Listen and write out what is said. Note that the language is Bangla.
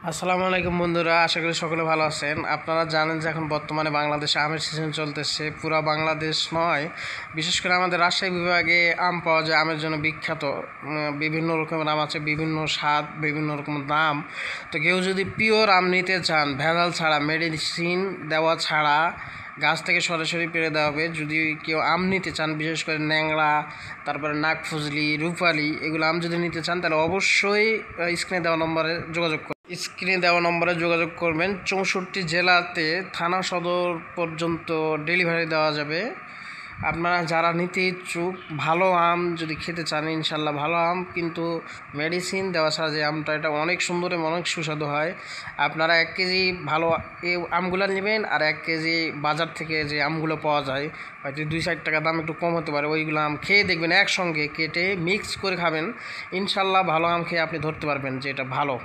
আসসালামু আলাইকুম বন্ধুরা, আশা করি সকলে ভালো আছেন। আপনারা জানেন যে এখন বর্তমানে বাংলাদেশে আমের সিজন চলতেছে। পুরা বাংলাদেশ নয়, বিশেষ করে আমাদের রাজশাহী বিভাগে আম পাওয়া যায় আমের জন্য বিখ্যাত। বিভিন্ন রকমের আম আছে, বিভিন্ন স্বাদ, বিভিন্ন রকমের দাম। তো কেউ যদি পিওর আম নিতে চান, ভেজাল ছাড়া, মেডিসিন দেওয়া ছাড়া, গাছ থেকে সরাসরি পেড়ে দেওয়া হবে, যদি কেউ আম নিতে চান, বিশেষ করে ন্যাংরা, তারপরে নাগফজলি, রূপালি, এগুলো আম যদি নিতে চান তাহলে অবশ্যই স্ক্রিনে দেওয়া নম্বরে যোগাযোগ করবেন। 64 জেলাতে থানা সদর পর্যন্ত ডেলিভারি দেওয়া যাবে। আপনারা যারা নিতে ইচ্ছুক, ভালো আম যদি খেতে চান, ইনশাল্লাহ ভালো আম, কিন্তু মেডিসিন দেওয়া ছাড়া যে আমটা, এটা অনেক সুন্দর এবং অনেক সুস্বাদু হয়। আপনারা 1 কেজি ভালো এই আমগুলো নেবেন, আর 1 কেজি বাজার থেকে যে আমগুলো পাওয়া যায়, হয়তো 2-4 টাকা দাম একটু কম হতে পারে, ওইগুলো আম খেয়ে দেখবেন, একসঙ্গে কেটে মিক্স করে খাবেন, ইনশাল্লাহ ভালো আম খেয়ে আপনি ধরতে পারবেন যে এটা ভালো।